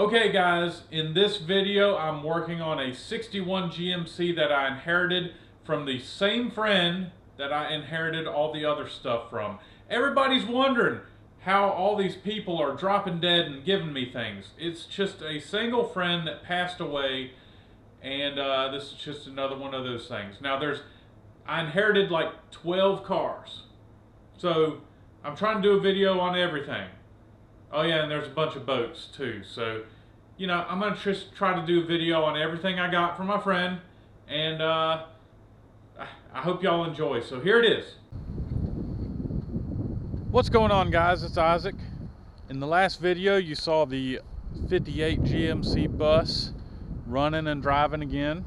Okay guys, in this video I'm working on a 61 GMC that I inherited from the same friend that I inherited all the other stuff from. Everybody's wondering how all these people are dropping dead and giving me things. It's just a single friend that passed away, and this is just another one of those things. Now I inherited like 12 cars, so I'm trying to do a video on everything. Oh yeah, and there's a bunch of boats too. So, I'm gonna just try to do a video on everything I got from my friend, and I hope y'all enjoy. So here it is. What's going on, guys? It's Isaac. In the last video, you saw the 58 GMC bus running and driving again.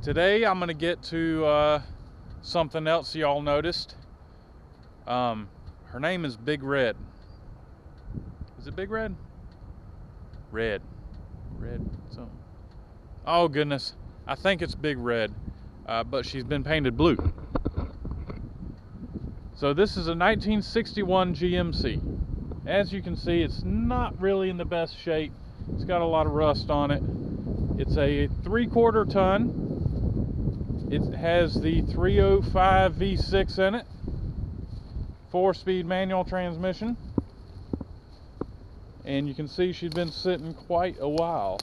Today, I'm gonna get to something else y'all noticed. Her name is Big Red. Is it Big Red? Red something. Oh goodness, I think it's Big Red, but she's been painted blue. So this is a 1961 GMC. As you can see, it's not really in the best shape. It's got a lot of rust on it. It's a 3/4 ton. It has the 305 V6 in it, 4-speed manual transmission. And you can see she's been sitting quite a while.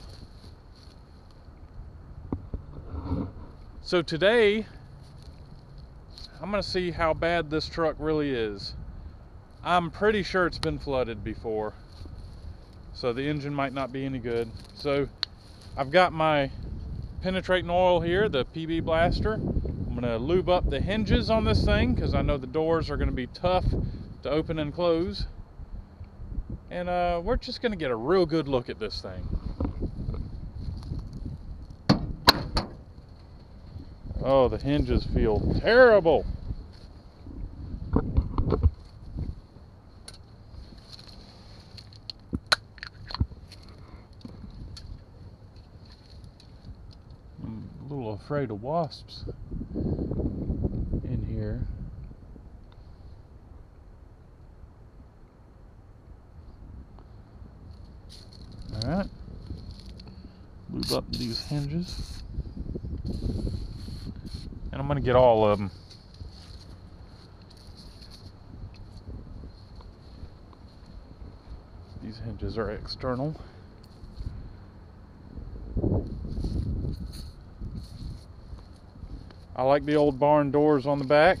So today, I'm gonna see how bad this truck really is. I'm pretty sure it's been flooded before, so the engine might not be any good. So I've got my penetrating oil here, the PB Blaster. I'm gonna lube up the hinges on this thing because I know the doors are gonna be tough to open and close. And we're just gonna get a real good look at this thing. Oh, the hinges feel terrible. I'm a little afraid of wasps in here. Alright, lube up these hinges, and I'm going to get all of them. These hinges are external. I like the old barn doors on the back.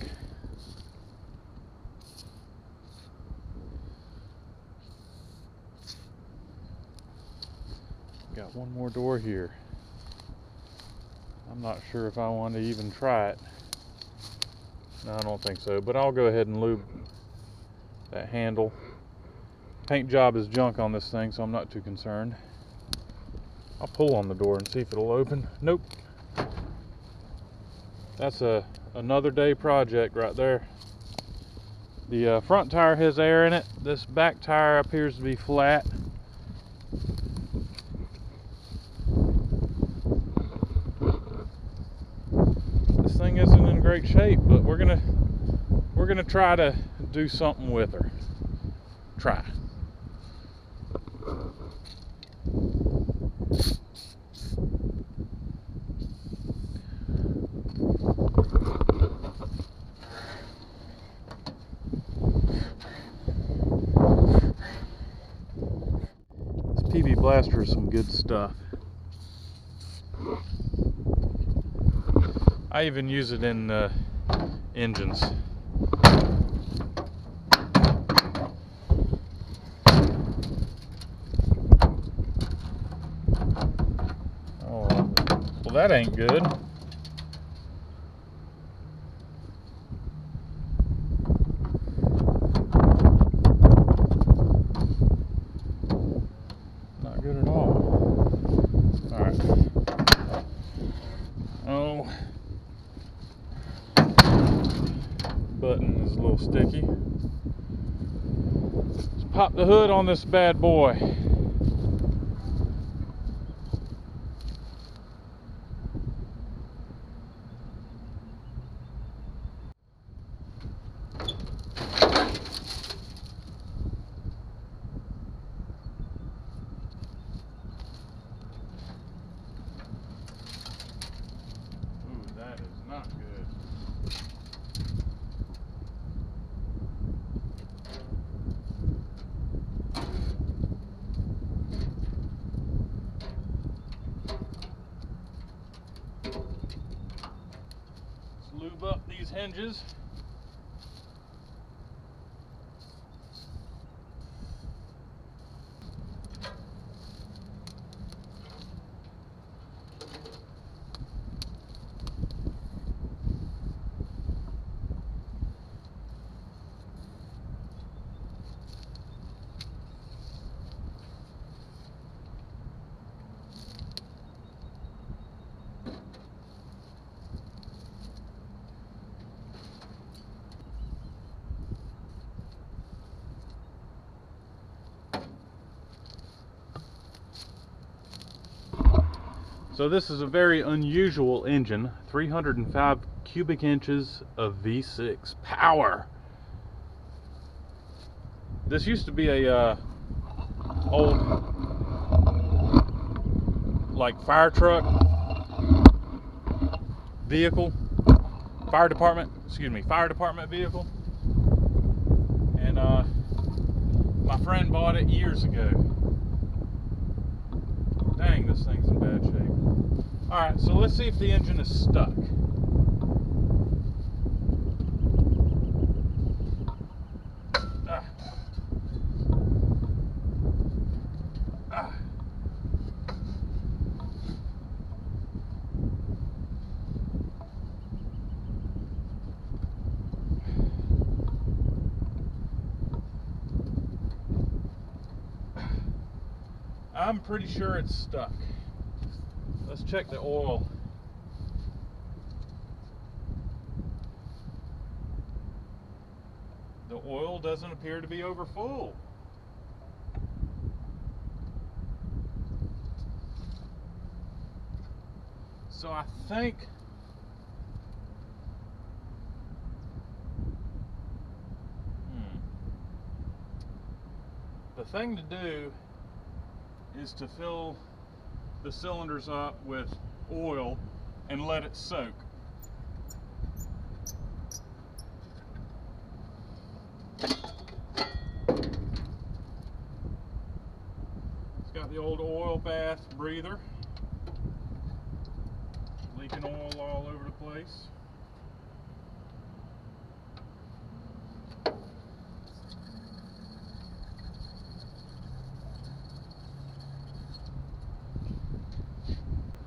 Got one more door here. I'm not sure if I want to even try it. No, I don't think so, but I'll go ahead and lube that handle. Paint job is junk on this thing, so I'm not too concerned. I'll pull on the door and see if it'll open. Nope. That's another day project right there. The front tire has air in it. This back tire appears to be flat. Thing isn't in great shape, but we're gonna try to do something with her. Try. This PB Blaster is some good stuff. I even use it in engines. Oh, well that ain't good. Not good at all. All right. Oh. Button is a little sticky. Let's pop the hood on this bad boy. hinges. So this is a very unusual engine, 305 cubic inches of V6 power. This used to be a old like fire truck vehicle, fire department vehicle, and my friend bought it years ago. Dang, this thing's in bad shape. Alright, so let's see if the engine is stuck. I'm pretty sure it's stuck. Let's check the oil. The oil doesn't appear to be over full. So I think the thing to do is to fill the cylinders up with oil and let it soak. It's got the old oil bath breather, leaking oil all over the place.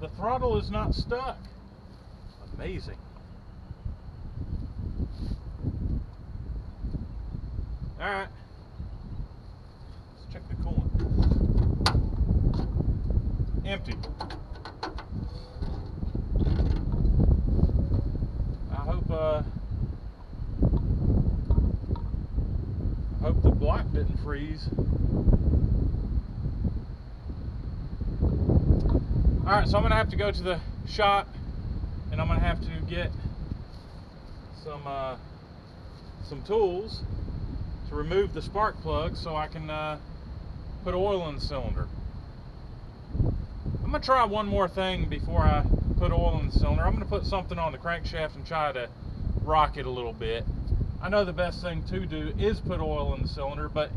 The throttle is not stuck. Amazing. Alright. Let's check the coolant. Empty. I hope the block didn't freeze. Alright, so I'm going to have to go to the shop and I'm going to have to get some tools to remove the spark plug so I can put oil in the cylinder. I'm going to try one more thing before I put oil in the cylinder. I'm going to put something on the crankshaft and try to rock it a little bit. I know the best thing to do is put oil in the cylinder, but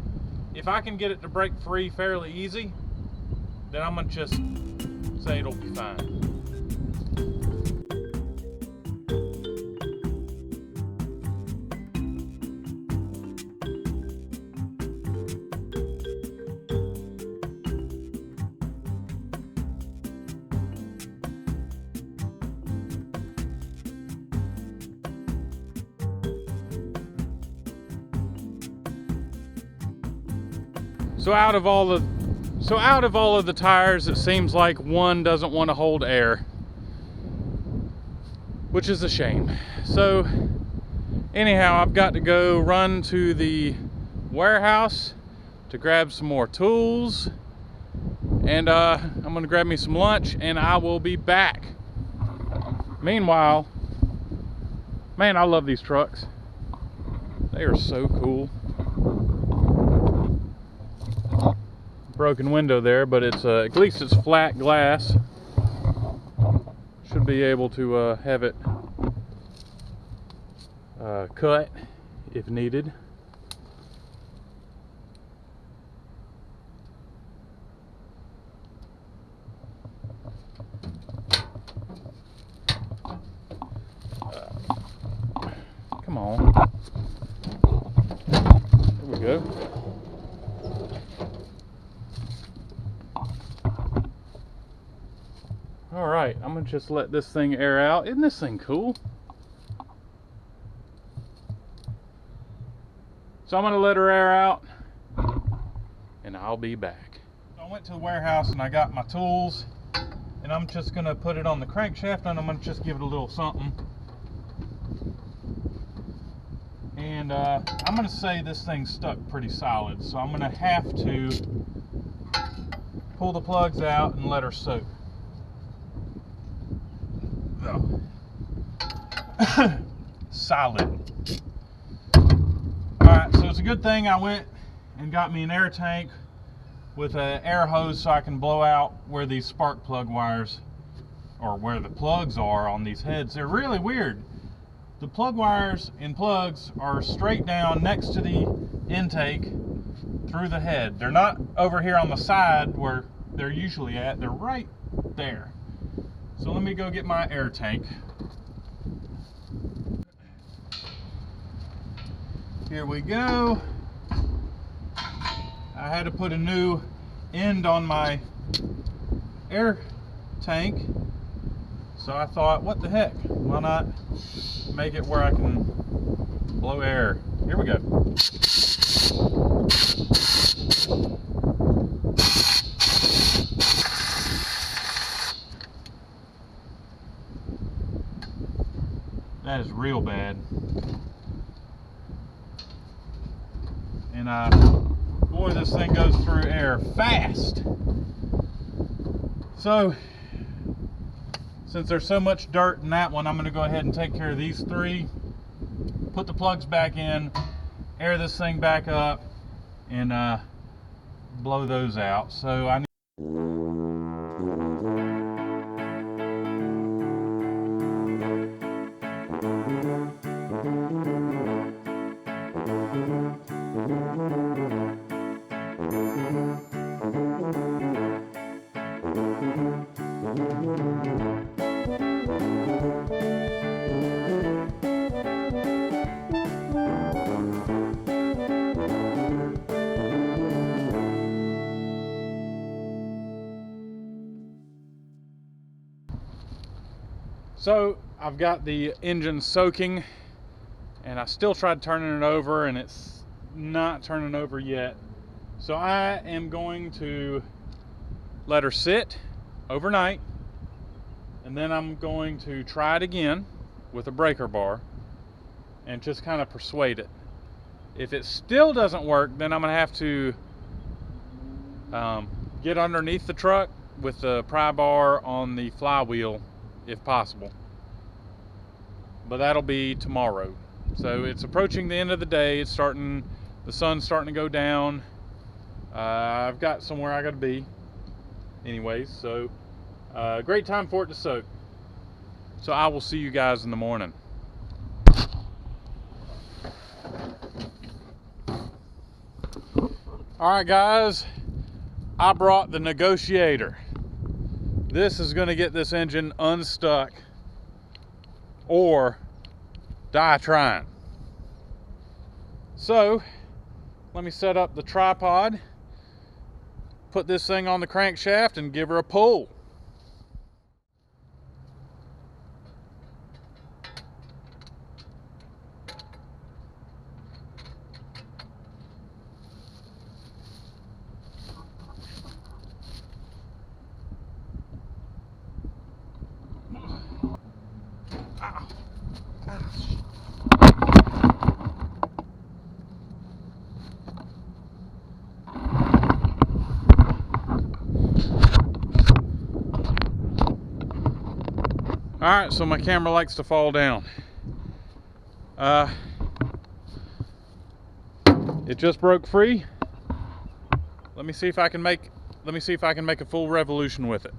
if I can get it to break free fairly easy, then I'm going to just say it'll be fine. So out of all of the tires, it seems like one doesn't want to hold air, which is a shame. So anyhow, I've got to go run to the warehouse to grab some more tools, and I'm gonna grab me some lunch and I will be back. Meanwhile, man, I love these trucks. They are so cool. Broken window there, but it's at least it's flat glass. Should be able to have it cut if needed. on. There we go. All right, I'm gonna just let this thing air out. Isn't this thing cool? So I'm gonna let her air out and I'll be back. I went to the warehouse and I got my tools, and I'm just gonna put it on the crankshaft and I'm gonna just give it a little something. And I'm gonna say this thing's stuck pretty solid, so I'm gonna have to pull the plugs out and let her soak. Oh. Solid. Alright, so it's a good thing I went and got me an air tank with an air hose so I can blow out where these spark plug wires, or where the plugs are on these heads. They're really weird. The plug wires and plugs are straight down next to the intake through the head. They're not over here on the side where they're usually at. They're right there. So let me go get my air tank. Here we go. I had to put a new end on my air tank, so I thought, what the heck, why not make it where I can blow air. Here we go. That is real bad. And boy, this thing goes through air fast. So since there's so much dirt in that one, I'm going to go ahead and take care of these three, put the plugs back in, air this thing back up, and blow those out. So I need So I've got the engine soaking, and I still tried turning it over and it's not turning over yet. So I am going to let her sit overnight, and then I'm going to try it again with a breaker bar and just kind of persuade it. If it still doesn't work, then I'm gonna have to get underneath the truck with the pry bar on the flywheel if possible. But that'll be tomorrow. So it's approaching the end of the day. It's starting, the sun's starting to go down. I've got somewhere I gotta be anyways, so great time for it to soak. So I will see you guys in the morning. Alright guys, I brought the negotiator. This is going to get this engine unstuck or die trying. So let me set up the tripod, put this thing on the crankshaft, and give her a pull. Alright, so my camera likes to fall down. It just broke free. Let me see if I can make a full revolution with it.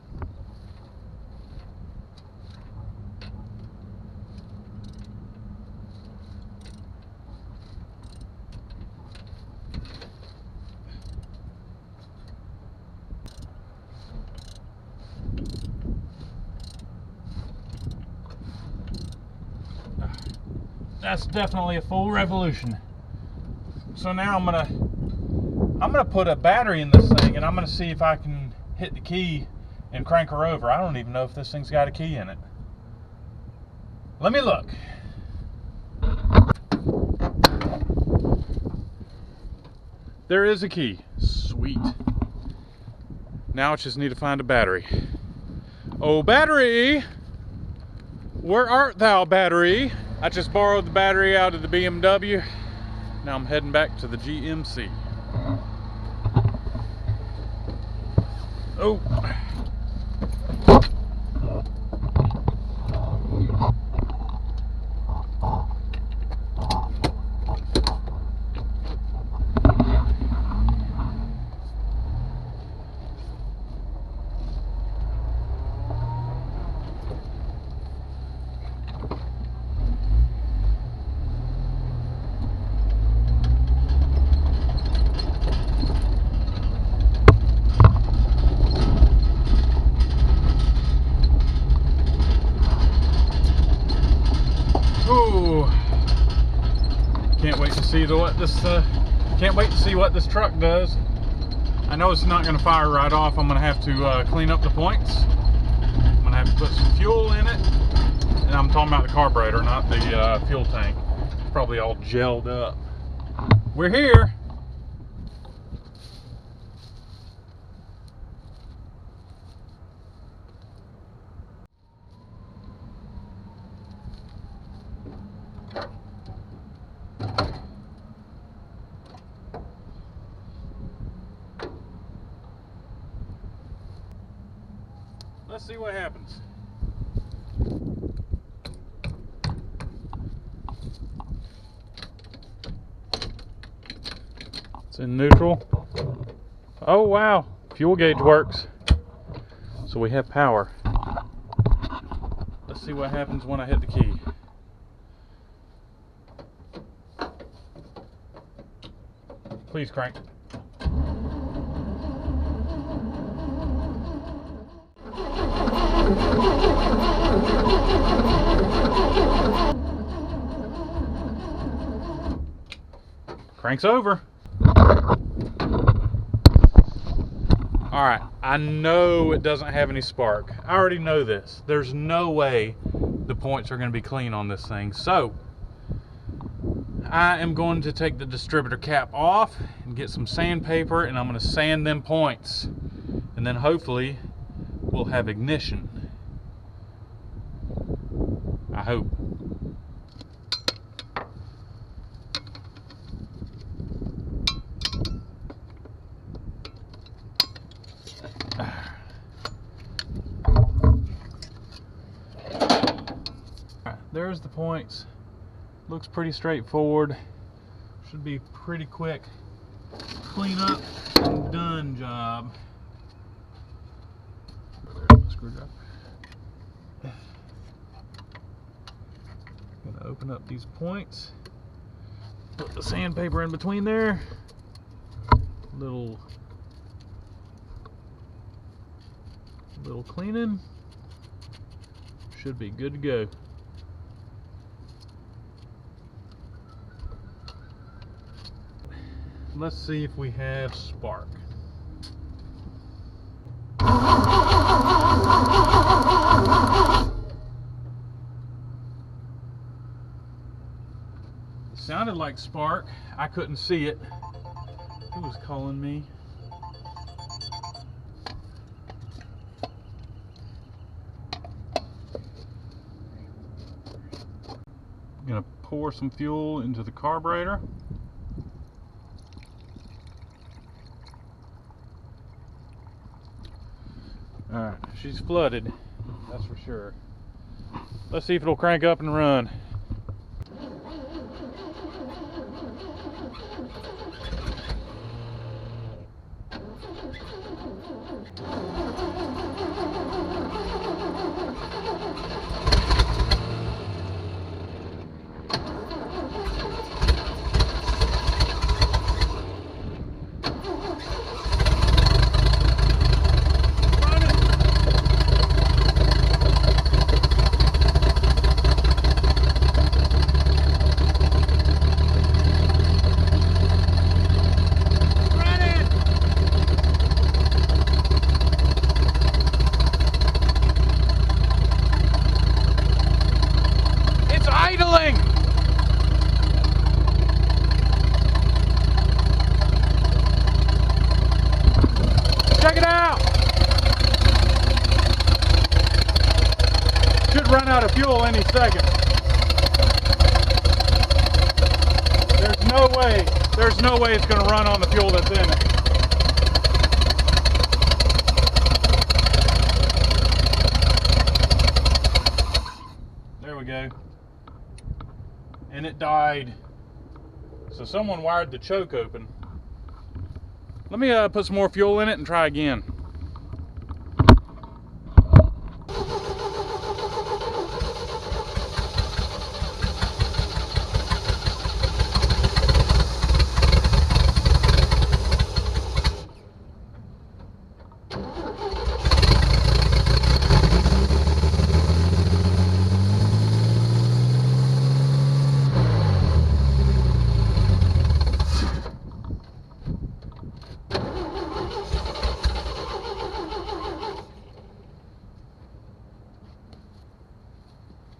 That's definitely a full revolution. So now I'm gonna put a battery in this thing, and I'm gonna see if I can hit the key and crank her over. I don't even know if this thing's got a key in it. Let me look. There is a key. Sweet. Now I just need to find a battery. Oh, battery! Where art thou, battery? I just borrowed the battery out of the BMW. Now I'm heading back to the GMC. Oh. Can't wait to see what this truck does. I know it's not going to fire right off. I'm going to have to clean up the points. I'm going to have to put some fuel in it, and I'm talking about the carburetor, not the fuel tank. It's probably all gelled up. We're here. Let's see what happens. It's in neutral. Oh wow, fuel gauge works. So we have power. Let's see what happens when I hit the key. Please crank. Cranks over. Alright, I know it doesn't have any spark. I already know this. There's no way the points are going to be clean on this thing. So, I am going to take the distributor cap off and get some sandpaper, and I'm going to sand them points. And then hopefully we'll have ignition. I hope. There's the points. Looks pretty straightforward. Should be pretty quick clean up and done job. There's the screwdriver. Gonna open up these points. Put the sandpaper in between there. Little cleaning. Should be good to go. Let's see if we have spark. It sounded like spark. I couldn't see it. Who was calling me? I'm gonna pour some fuel into the carburetor. Alright, she's flooded, that's for sure. Let's see if it'll crank up and run. run out of fuel any second. There's no way it's going to run on the fuel that's in it. There we go. And it died. So someone wired the choke open. Let me put some more fuel in it and try again.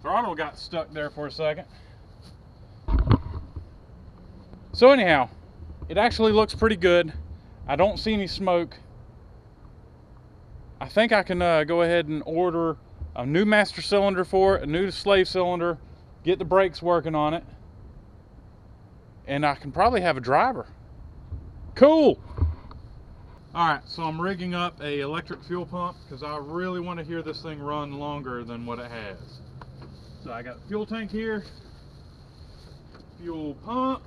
Throttle got stuck there for a second. So anyhow, it actually looks pretty good. I don't see any smoke. I think I can go ahead and order a new master cylinder for it, a new slave cylinder, get the brakes working on it, and I can probably have a driver. Cool. All right, so I'm rigging up a electric fuel pump because I really want to hear this thing run longer than what it has. So I got the fuel tank here, fuel pump.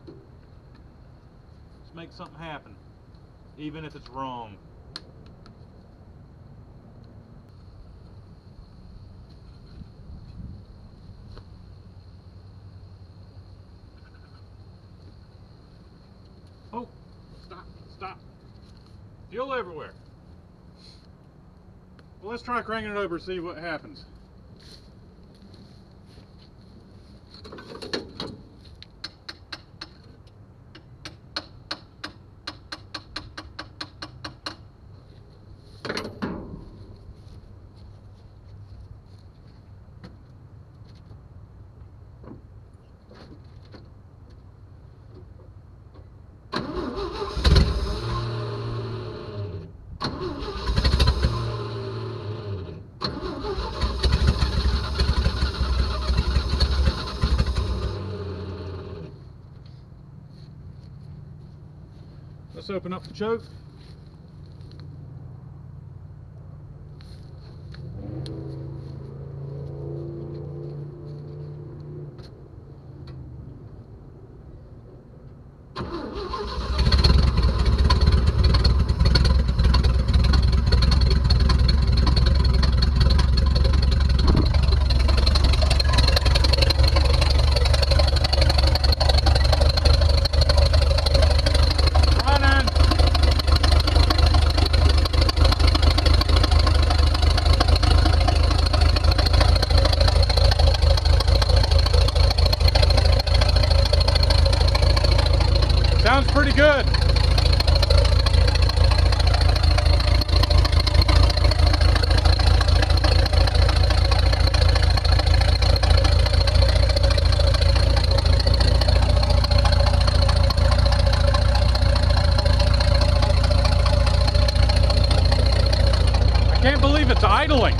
Let's make something happen, even if it's wrong. Oh, stop. Fuel everywhere. Well, let's try cranking it over and see what happens. Let's open up the choke. Sounds pretty good. I can't believe it's idling.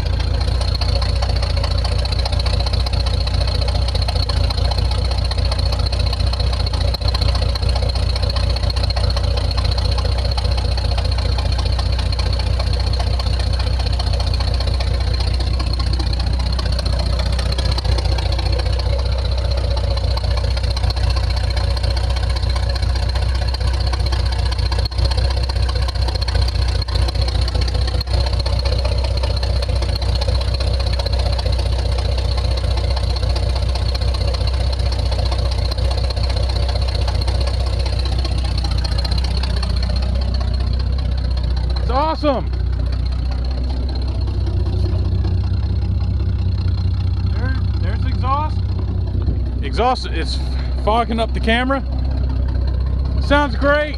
Awesome. There's exhaust. Exhaust is fogging up the camera. Sounds great.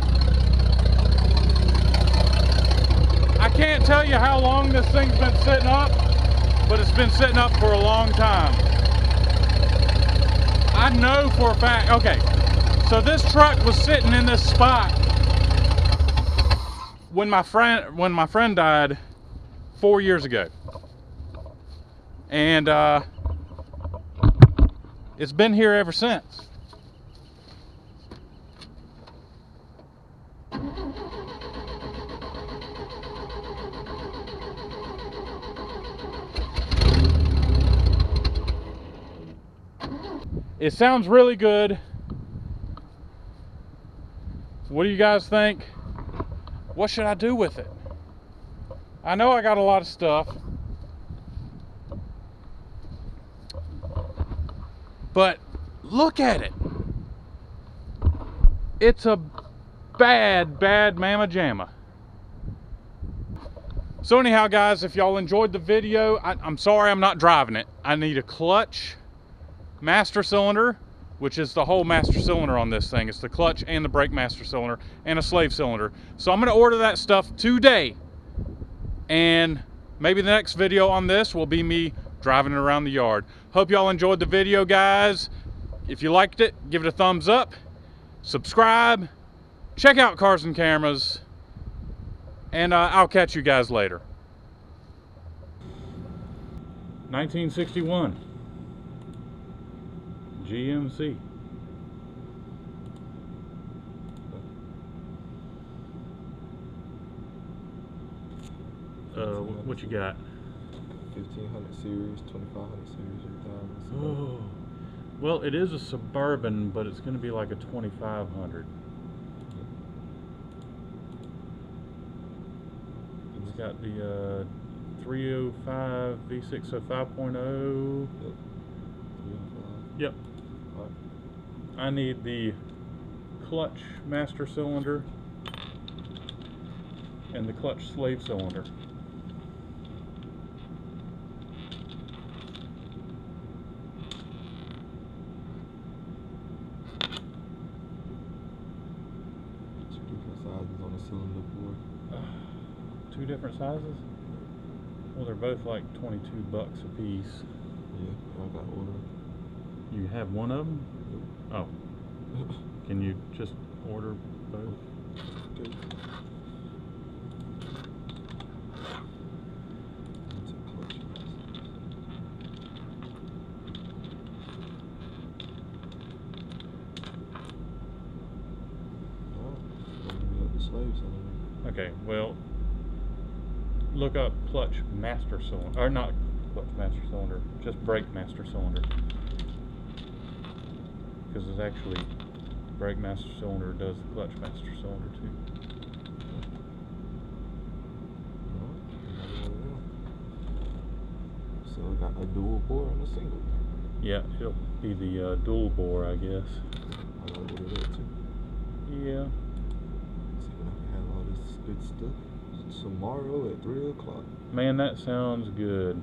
I can't tell you how long this thing's been sitting up, but it's been sitting up for a long time. I know for a fact. Okay, so this truck was sitting in this spot when my friend died 4 years ago. and it's been here ever since. It sounds really good. What do you guys think? What should I do with it? I know I got a lot of stuff, but look at it. It's a bad mamma jamma. So anyhow, guys, if y'all enjoyed the video, I'm sorry I'm not driving it. I need a clutch master cylinder, which is the whole master cylinder on this thing. It's the clutch and the brake master cylinder and a slave cylinder. So I'm going to order that stuff today. And maybe the next video on this will be me driving it around the yard. Hope y'all enjoyed the video, guys. If you liked it, give it a thumbs up. Subscribe. Check out Cars and Cameras. And I'll catch you guys later. 1961. GMC. What you got? 1500 series, 2500 series, 3000. Oh, well, it is a Suburban, but it's going to be like a 2500. It's got the 305 V6 5.0. Yep. Right. I need the clutch master cylinder and the clutch slave cylinder. Two different sizes on the cylinder board. Two different sizes? Well, they're both like $22 a piece. Yeah, I got order. You have one of them? Oh. Can you just order both? Okay. That's a clutch. The slave cylinder. Okay, well, look up clutch master cylinder, or not clutch master cylinder, just brake master cylinder. Because it's actually, brake master cylinder does the clutch master cylinder too. So I got a dual bore and a single. Yeah, it'll be the dual bore, I guess. I gotta order that too. Yeah. See when I can have all this good stuff tomorrow at 3 o'clock. Man, that sounds good.